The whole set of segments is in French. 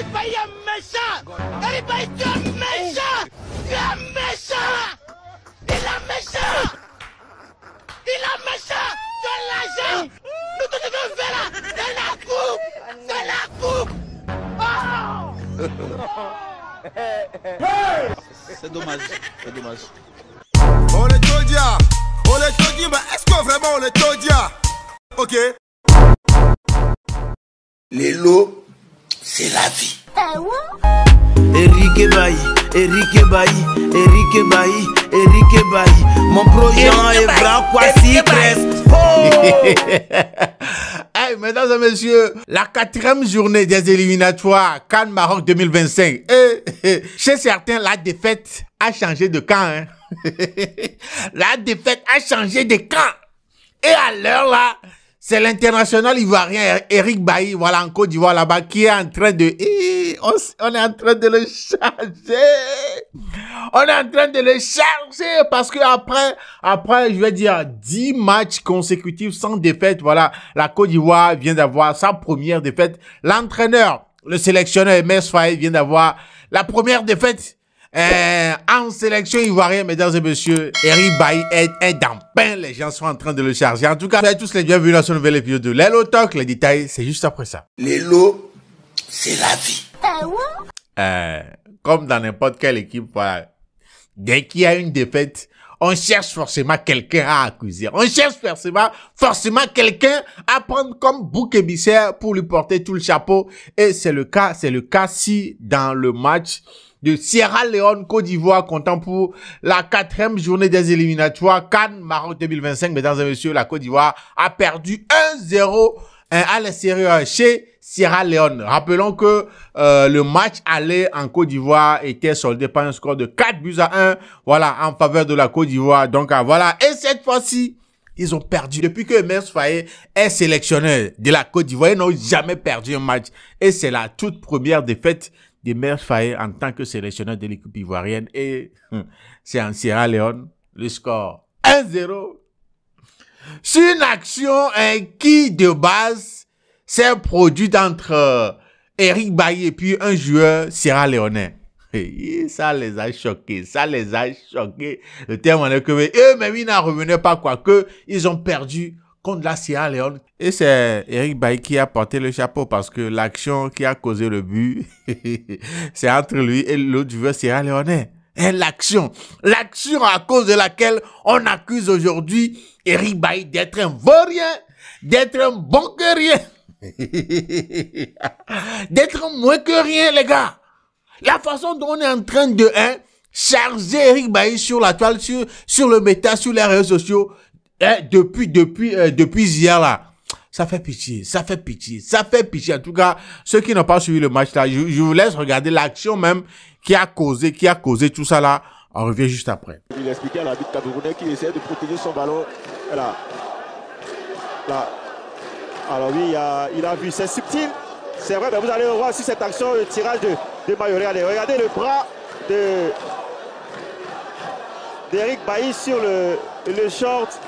Eric Bailly est méchant. Eric Bailly, tu es méchant. Tu es méchant. Il est méchant. Il est méchant. Tu as l'argent. Nous te devons faire là. C'est la coupe. C'est la coupe. C'est dommage. C'est dommage. On est Todia. On est Todia. Mais est-ce que vraiment on est Todia? Ok. Les lots, c'est la vie. Eric Bailly, Eric Bailly, Eric Bailly, Eric Bailly. Mon projet est bras quasi presque. Hey, mesdames et messieurs, la 4e journée des éliminatoires CAN Maroc 2025. Chez certains, la défaite a changé de camp. Hein? La défaite a changé de camp. Et à l'heure là, c'est l'international ivoirien Eric Bailly, voilà, en Côte d'Ivoire là-bas, qui est en train de... On est en train de le charger. On est en train de le charger parce que après, je vais dire, 10 matchs consécutifs sans défaite, voilà, la Côte d'Ivoire vient d'avoir sa première défaite. L'entraîneur, le sélectionneur MS Faye vient d'avoir la première défaite. En sélection ivoirienne, mesdames et messieurs, Eric Bailly est dans pain. Les gens sont en train de le charger. En tout cas, vous êtes tous les bienvenus dans ce nouvel épisode de Lelo Talk. Les détails, c'est juste après ça. Les lots, c'est la vie. Comme dans n'importe quelle équipe, voilà. Dès qu'il y a une défaite, on cherche forcément quelqu'un à accuser. On cherche forcément quelqu'un à prendre comme bouc émissaire pour lui porter tout le chapeau. Et c'est le cas si dans le match de Sierra Leone, Côte d'Ivoire, comptant pour la 4e journée des éliminatoires CAN Maroc 2025. Mesdames et messieurs, la Côte d'Ivoire a perdu 1-0 à l'extérieur chez Sierra Leone. Rappelons que le match aller en Côte d'Ivoire était soldé par un score de 4-1, voilà, en faveur de la Côte d'Ivoire. Donc voilà, et cette fois-ci, ils ont perdu. Depuis que MS Faye est sélectionneur de la Côte d'Ivoire, ils n'ont jamais perdu un match. Et c'est la toute première défaite de MS Faye en tant que sélectionneur de l'équipe ivoirienne. Et c'est en Sierra Leone, le score 1-0. C'est une action qui, de base, s'est produite entre Eric Bailly et puis un joueur sierra-léonais. Et ça les a choqués, Le terme en est que eux-mêmes, ils n'en revenaient pas, quoique ils ont perdu contre la Sierra Leone. Et c'est Eric Bailly qui a porté le chapeau parce que l'action qui a causé le but, c'est entre lui et l'autre joueur sierra-léonais. Et l'action à cause de laquelle on accuse aujourd'hui Eric Bailly d'être un vaurien, d'être un bon que rien, d'être moins que rien, les gars. La façon dont on est en train de charger Eric Bailly sur la toile, sur le méta, sur les réseaux sociaux, depuis hier là. Ça fait pitié. En tout cas, ceux qui n'ont pas suivi le match là, je vous laisse regarder l'action même qui a causé tout ça là. On revient juste après. Il expliquait à l'arbitre camerounais qu'il essayait de protéger son ballon. Là. Alors oui, il a vu, c'est subtil. C'est vrai, mais vous allez voir si cette action, le tirage de Maillot. Regardez le bras d'Eric Bailly sur le short.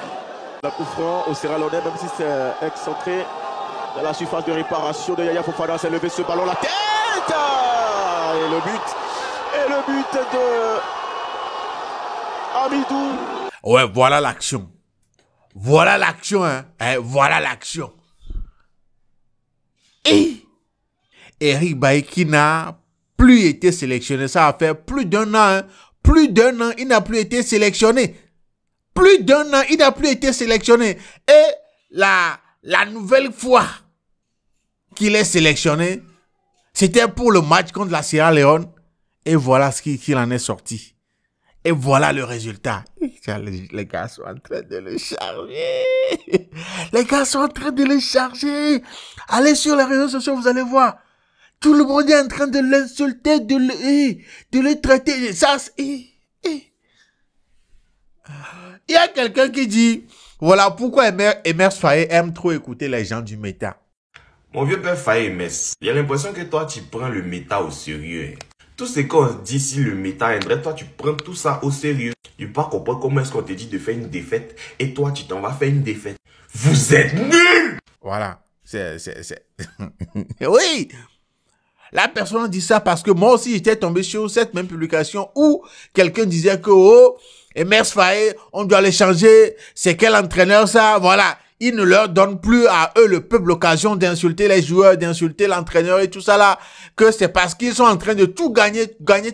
La coup franc au Sierra Leone, même si c'est excentré dans la surface de réparation de Yaya Fofana, s'est levé ce ballon, la tête et le but de Amidou. Ouais, voilà l'action. Voilà l'action, hein. Voilà l'action. Et Eric Bailly qui n'a plus été sélectionné, ça a fait plus d'un an, hein. Plus d'un an, il n'a plus été sélectionné. Plus d'un an, il n'a plus été sélectionné. Et la nouvelle fois qu'il est sélectionné, c'était pour le match contre la Sierra Leone. Et voilà ce qu'il en est sorti. Et voilà le résultat. Les gars sont en train de le charger. Les gars sont en train de le charger. Allez sur les réseaux sociaux, vous allez voir. Tout le monde est en train de l'insulter, de le traiter. Ça, il y a quelqu'un qui dit, voilà pourquoi Emers Faye aime trop écouter les gens du méta. Mon vieux père Faye Emers, j'ai l'impression que toi tu prends le méta au sérieux. Tout ce qu'on dit si le méta aimerait, toi tu prends tout ça au sérieux. Tu peux pas comprendre comment est-ce qu'on te dit de faire une défaite et toi tu t'en vas faire une défaite. Vous êtes nuls! Voilà, Oui! La personne dit ça parce que moi aussi, j'étais tombé sur cette même publication où quelqu'un disait que, oh, Emerse Faé, on doit les changer. C'est quel entraîneur ça? Voilà. Il ne leur donne plus à eux, le peuple, l'occasion d'insulter les joueurs, d'insulter l'entraîneur et tout ça là. Que c'est parce qu'ils sont en train de tout gagner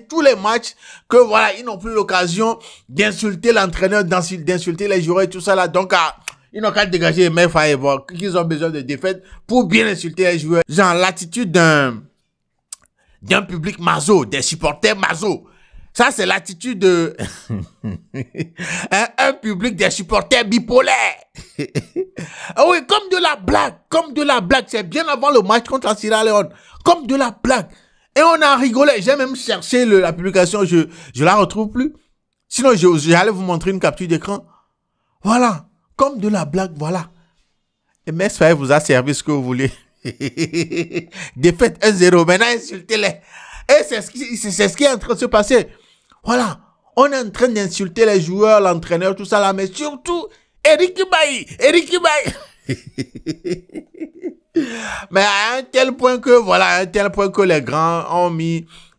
tous les matchs, que voilà, ils n'ont plus l'occasion d'insulter l'entraîneur, d'insulter les joueurs et tout ça là. Donc, ils n'ont qu'à dégager Emerse Faé, voir qu'ils ont besoin de défaites pour bien insulter les joueurs. Genre, l'attitude d'un public maso, des supporters maso. Ça, c'est l'attitude de un public des supporters bipolaires. Ah oui, comme de la blague. C'est bien avant le match contre la Sierra Leone. Comme de la blague. Et on a rigolé. J'ai même cherché la publication. Je la retrouve plus. Sinon, j'allais vous montrer une capture d'écran. Voilà. Comme de la blague, voilà. Et Emerse Faé vous a servi ce que vous voulez. Défaite 1-0. Maintenant, insultez-les. Et c'est ce qui est en train de se passer. Voilà. On est en train d'insulter les joueurs, l'entraîneur, tout ça là. Mais surtout, Eric Bailly. Mais à un tel point que les grands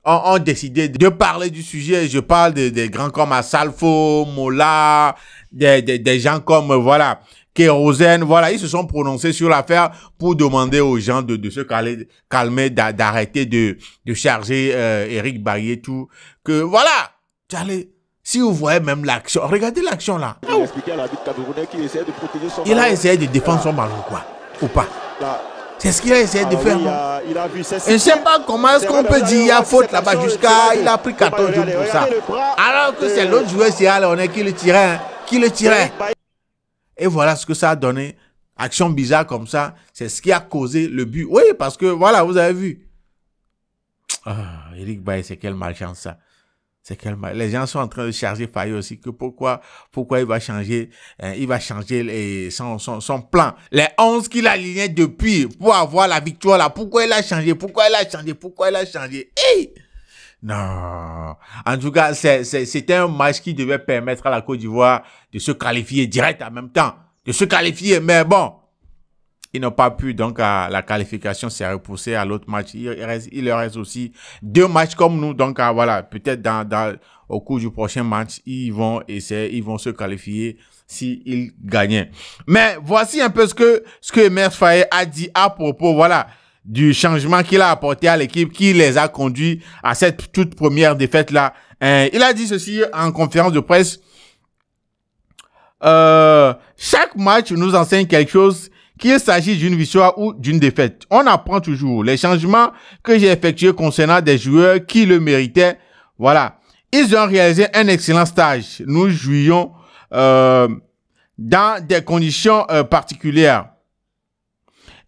ont décidé de parler du sujet. Je parle des grands comme Asalfo, Mola, des gens comme, voilà, Kérosène, voilà, ils se sont prononcés sur l'affaire pour demander aux gens de se calmer, d'arrêter de charger Eric Bailly et tout. Que voilà, si vous voyez même l'action, regardez l'action là. Il a essayé de défendre son ballon, quoi, ou pas? C'est ce qu'il a essayé de faire. Je ne sais pas comment est-ce qu'on peut dire il y a faute là-bas jusqu'à... Il a pris 14 jours pour ça. Alors que c'est l'autre joueur Sierra Leone qui le tirait. Et voilà ce que ça a donné. Action bizarre comme ça, c'est ce qui a causé le but. Oui, parce que voilà, vous avez vu. Eric Bailly, c'est quelle malchance ça. Les gens sont en train de charger Faye aussi que pourquoi il va changer son plan. Les 11 qu'il a alignés depuis pour avoir la victoire là. Pourquoi il a changé? Hey! Non. En tout cas, c'était un match qui devait permettre à la Côte d'Ivoire de se qualifier direct en même temps. Mais bon. Ils n'ont pas pu, donc la qualification s'est repoussée à l'autre match. Il leur reste aussi 2 matchs comme nous. Donc voilà, peut-être au cours du prochain match, ils vont se qualifier s'ils gagnaient. Mais voici un peu ce que Emerse Faé a dit à propos, voilà, du changement qu'il a apporté à l'équipe qui les a conduits à cette toute première défaite là. Il a dit ceci en conférence de presse. Chaque match nous enseigne quelque chose, qu'il s'agit d'une victoire ou d'une défaite. On apprend toujours. Les changements que j'ai effectués concernant des joueurs qui le méritaient, voilà. Ils ont réalisé un excellent stage. Nous jouions dans des conditions particulières.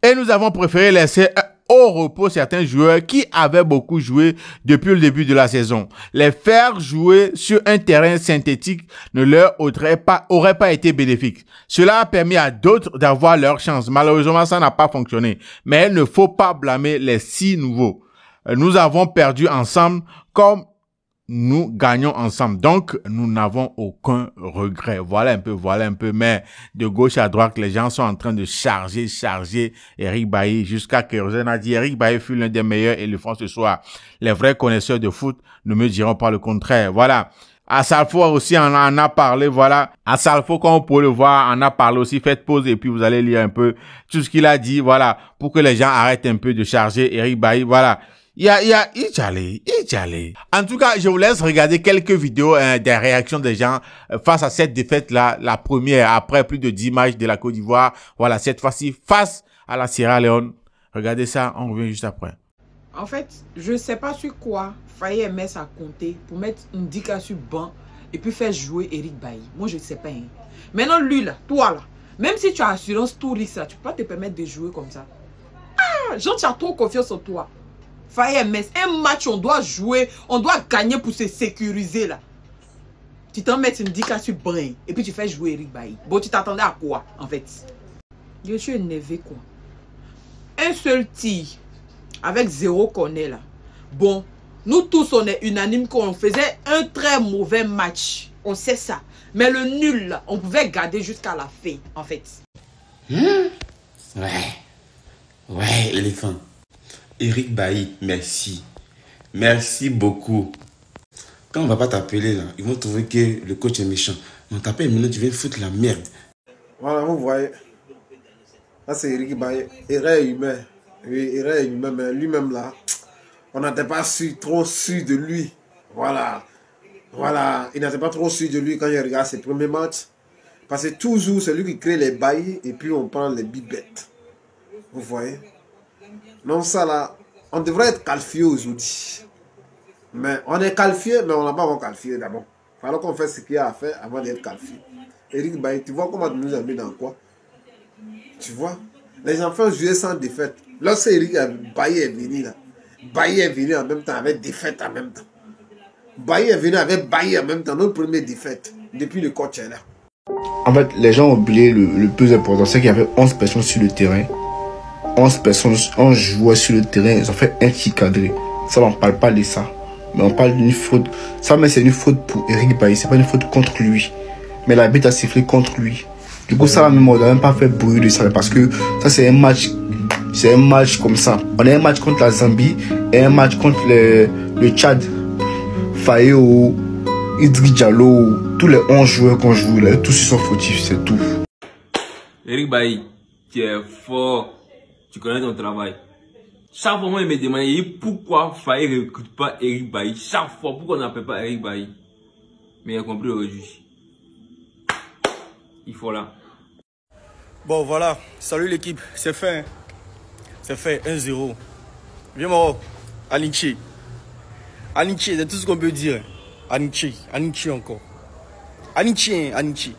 Et nous avons préféré laisser au repos certains joueurs qui avaient beaucoup joué depuis le début de la saison. Les faire jouer sur un terrain synthétique ne leur aurait pas été bénéfique. Cela a permis à d'autres d'avoir leur chance. Malheureusement, ça n'a pas fonctionné. Mais il ne faut pas blâmer les 6 nouveaux. Nous avons perdu ensemble comme nous gagnons ensemble. Donc, nous n'avons aucun regret. Voilà un peu. Mais de gauche à droite, les gens sont en train de charger Eric Bailly jusqu'à Kérosène a dit Eric Bailly fut l'un des meilleurs éléphants ce soir. Les vrais connaisseurs de foot ne me diront pas le contraire. Voilà. Asalfo aussi en a parlé, voilà. Asalfo, comme vous pouvez le voir, en a parlé aussi. Faites pause et puis vous allez lire un peu tout ce qu'il a dit, voilà, pour que les gens arrêtent un peu de charger Eric Bailly, voilà. Il allait. En tout cas, je vous laisse regarder quelques vidéos des réactions des gens face à cette défaite-là, la première, après plus de 10 matchs de la Côte d'Ivoire. Voilà, cette fois-ci, face à la Sierra Leone. Regardez ça, on revient juste après. En fait, je ne sais pas sur quoi Faye Emerse a compté pour mettre Ndika sur banc et puis faire jouer Eric Bailly. Moi, je ne sais pas. Hein. Maintenant, lui, là, toi, là, même si tu as assurance tout risque, là, tu peux pas te permettre de jouer comme ça. Ah, genre, tu as trop confiance en toi. Faye Emerse, un match, on doit jouer, on doit gagner pour se sécuriser, là. Tu t'en mets Ndika sur banc et puis tu fais jouer Eric Bailly. Bon, tu t'attendais à quoi, en fait? Je suis énervé, quoi. Un seul tir avec 0 corner, là. Bon, nous tous, on est unanime qu'on faisait un très mauvais match. On sait ça. Mais le nul, là, on pouvait garder jusqu'à la fin, en fait. Ouais, éléphant. Eric Bailly, merci. Merci beaucoup. Quand on va pas t'appeler là, ils vont trouver que le coach est méchant. On t'appelle maintenant, tu viens foutre la merde. Voilà, vous voyez. Là, c'est Eric Bailly. Erreur humain. Oui, erreur humain, mais lui-même là, on n'était pas trop sûr de lui. Voilà. Voilà. Il n'était pas trop sûr de lui quand il regarde ses premiers matchs. Parce que toujours, c'est lui qui crée les bails et puis on prend les bibettes. Vous voyez? Donc ça là, on devrait être qualifié aujourd'hui. Mais on est qualifié, mais on n'a pas encore qualifié d'abord. Il faut qu'on fasse ce qu'il y a à faire avant d'être qualifié. Eric Bailly, tu vois comment tu nous as mis dans quoi? Tu vois? Les enfants jouaient sans défaite. Lorsque Eric Bailly est venu là, Bailly est venu en même temps avec défaite en même temps. Bailly est venu avec Bailly en même temps, notre première défaite depuis le coach est là. En fait, les gens ont oublié le plus important, c'est qu'il y avait 11 personnes sur le terrain. 11 personnes, 11 joueurs sur le terrain, ils ont fait un tir cadré. Ça, on ne parle pas de ça. Mais on parle d'une faute. Ça, mais c'est une faute pour Eric Bailly, c'est pas une faute contre lui. Mais la bête a sifflé contre lui. Du coup, ça, même, on n'a même pas fait bruit de ça. Parce que ça, c'est un match. C'est un match comme ça. On a un match contre la Zambie et un match contre le Tchad. Fayo, Idri Diallo, tous les 11 joueurs qu'on joue là, tous ils sont fautifs, c'est tout. Eric Bailly, tu es fort. Tu connais ton travail. Chaque fois, moi, il me demande pourquoi Faye ne recrute pas Eric Bailly. Chaque fois, pourquoi on n'appelle pas Eric Bailly. Mais il a compris aujourd'hui. Il faut là. Bon, voilà. Salut l'équipe. C'est fait. Hein. C'est fait. 1-0. Viens, Maroc. Anichi. Anichi, c'est tout ce qu'on peut dire. Anichi. Anichi encore. Anichi. Anichi.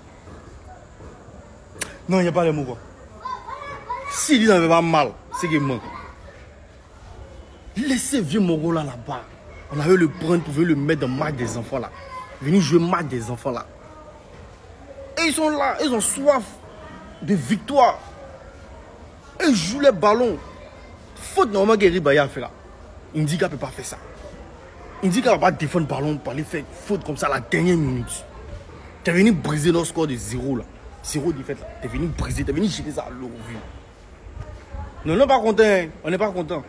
Non, il n'y a pas de mots, quoi. S'il dit n'avait pas mal, c'est qu'il manque. Laissez vieux Moro là-bas. On avait le prendre pour le mettre dans le match des enfants là. Venir jouer le match des enfants là. Et ils sont là, ils ont soif de victoire. Et ils jouent les ballons. Faute normalement qu'Eric Bailly a fait là. Indika ne peut pas faire ça. Indika ne va pas défendre le ballon pour aller faire faute comme ça à la dernière minute. Tu es venu briser notre score de 0 là. 0 défaite là. Tu es venu briser, tu es venu jeter ça à l'eau. Non, on n'est pas content, hein. On n'est pas content.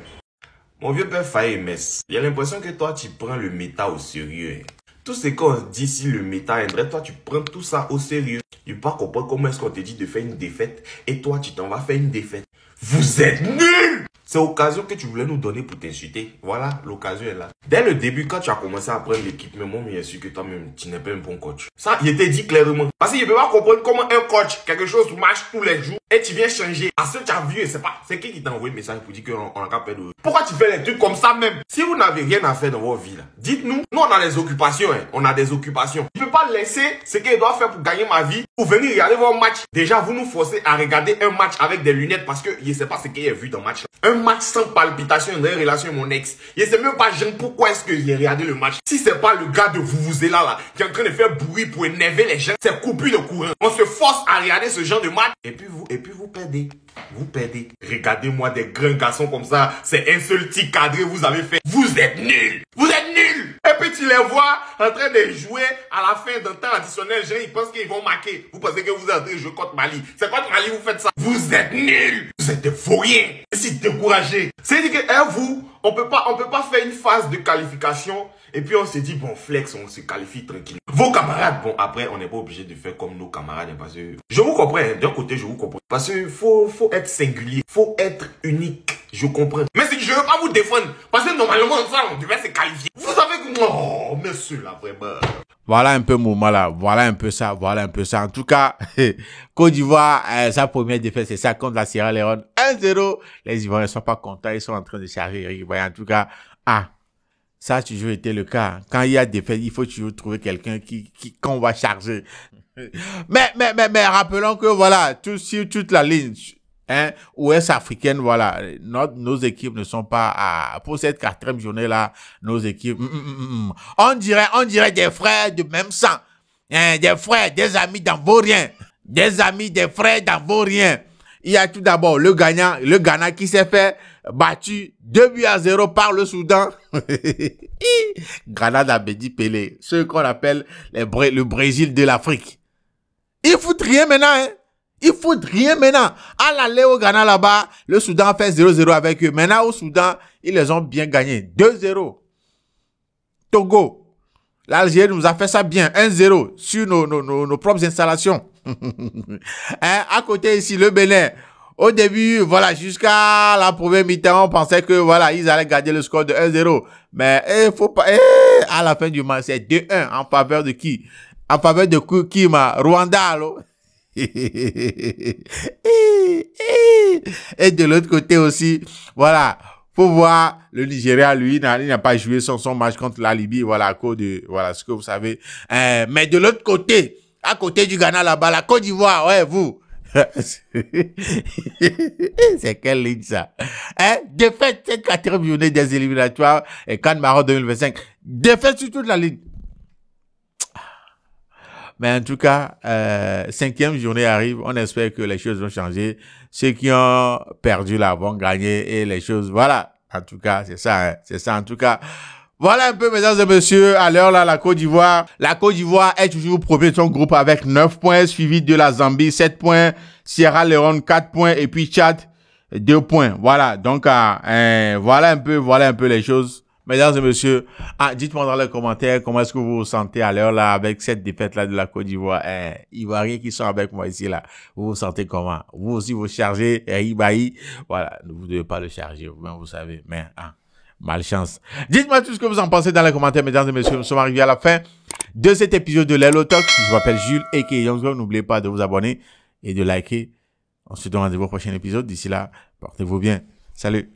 Mon vieux père Faye Mess, il y a l'impression que toi tu prends le méta au sérieux. Hein. Tout ce qu'on dit si le méta est toi tu prends tout ça au sérieux. Tu pas comprendre comment est-ce qu'on te dit de faire une défaite et toi tu t'en vas faire une défaite. Vous êtes nuls! C'est l'occasion que tu voulais nous donner pour t'insulter. Voilà, l'occasion est là. Dès le début, quand tu as commencé à prendre l'équipe, mais moi, bien sûr que toi-même, tu n'es pas un bon coach. Ça, il était dit clairement. Parce qu'il ne peut pas comprendre comment un coach, quelque chose marche tous les jours et tu viens changer. À ce que tu as vu, et c'est qui t'a envoyé le message pour dire qu'on a qu'à perdre. Pourquoi tu fais les trucs comme ça même? Si vous n'avez rien à faire dans votre vie, dites-nous. Nous, on a des occupations, hein. On a des occupations. Je ne peux pas laisser ce qu'il doit faire pour gagner ma vie pour venir regarder vos matchs. Déjà, vous nous forcez à regarder un match avec des lunettes parce que je ne sais pas ce qu'il y a vu dans le match. Un match sans palpitation dans une relation avec mon ex. Je ne sais même pas pourquoi est-ce que j'ai regardé le match. Si c'est pas le gars de Vuvuzela là qui est en train de faire bruit pour énerver les gens, c'est coupure de courant. On se force à regarder ce genre de match et puis vous perdez. Vous perdez. Regardez-moi des grands garçons comme ça. C'est un seul tic cadré vous avez fait. Vous êtes nuls. Vous êtes nuls. Et puis tu les vois en train de jouer à la fin d'un temps additionnel. Ils pensent qu'ils vont marquer. Vous pensez que vous êtes en train de jouer contre Mali. C'est contre Mali vous faites ça. Vous êtes nuls. Vous êtes des vauriens. Si découragés. C'est-à-dire que vous, on peut pas faire une phase de qualification et puis on se dit bon flex, on se qualifie tranquille. Vos camarades, bon après on n'est pas obligé de faire comme nos camarades parce que je vous comprends, hein, d'un côté je vous comprends. Parce que faut être singulier, faut être unique, je comprends. Mais si je veux pas vous défendre, parce que normalement ça on devait se qualifier. Vous savez que oh monsieur là vraiment. Voilà un peu Mouma là, voilà un peu ça, voilà un peu ça. En tout cas, Côte d'Ivoire, sa première défaite, c'est ça contre la Sierra Leone. 1-0. Les Ivoiriens ne sont pas contents, ils sont en train de charger Eric Bailly. En tout cas, ça a toujours été le cas. Quand il y a défaite, il faut toujours trouver quelqu'un qu'on va charger. mais rappelons que voilà, sur toute la ligne, hein, ouest africaine, voilà, nos équipes ne sont pas pour cette 4e journée là, nos équipes, on dirait des frères de même sang, hein, des frères, des amis d'Anvorien, des amis, des frères d'Anvorien. Il y a tout d'abord le Ghana qui s'est fait battu 2-0 par le Soudan. Grenade à Bédi Pelé, ce qu'on appelle le Brésil de l'Afrique. Ils foutent rien maintenant, hein. Ils foutent rien maintenant. À l'aller au Ghana là-bas, le Soudan fait 0-0 avec eux. Maintenant, au Soudan, ils les ont bien gagnés. 2-0. Togo. L'Algérie nous a fait ça bien. 1-0 sur nos propres installations. Hein, à côté ici, le Bénin. Au début, voilà, jusqu'à la première mi-temps, on pensait que, voilà, ils allaient garder le score de 1-0. Mais, faut pas, à la fin du match, c'est 2-1 en faveur de qui? En faveur de qui, Rwanda, alors? Et de l'autre côté aussi, voilà, faut voir le Nigeria, lui, il n'a pas joué son match contre la Libye, voilà, à cause de, voilà, ce que vous savez. Mais de l'autre côté, à côté du Ghana là-bas, la Côte d'Ivoire, ouais, vous. C'est quelle ligne ça? Hein? Défaite, cette 4e journée des éliminatoires et CAN Maroc 2025. Défaite sur toute la ligne. Mais en tout cas, 5e journée arrive. On espère que les choses vont changer. Ceux qui ont perdu là vont gagner et les choses, voilà. En tout cas, c'est ça, hein. C'est ça en tout cas. Voilà un peu, mesdames et messieurs, à l'heure là, la Côte d'Ivoire. La Côte d'Ivoire est toujours premier de son groupe avec 9 points, suivi de la Zambie, 7 points, Sierra Leone, 4 points, et puis Tchad, 2 points. Voilà, donc voilà un peu les choses. Mesdames et messieurs, dites-moi dans les commentaires comment est-ce que vous vous sentez à l'heure là avec cette défaite là de la Côte d'Ivoire. Ivoiriens qui sont avec moi ici là, vous vous sentez comment? Vous aussi vous chargez Eric Bailly. Voilà, vous ne devez pas le charger, vous savez, mais malchance. Dites-moi tout ce que vous en pensez dans les commentaires, mesdames et messieurs. Nous sommes arrivés à la fin de cet épisode de Lelo Talk. Je m'appelle Jules aka Youngsong. N'oubliez pas de vous abonner et de liker. On se donne rendez-vous au prochain épisode. D'ici là, portez-vous bien. Salut.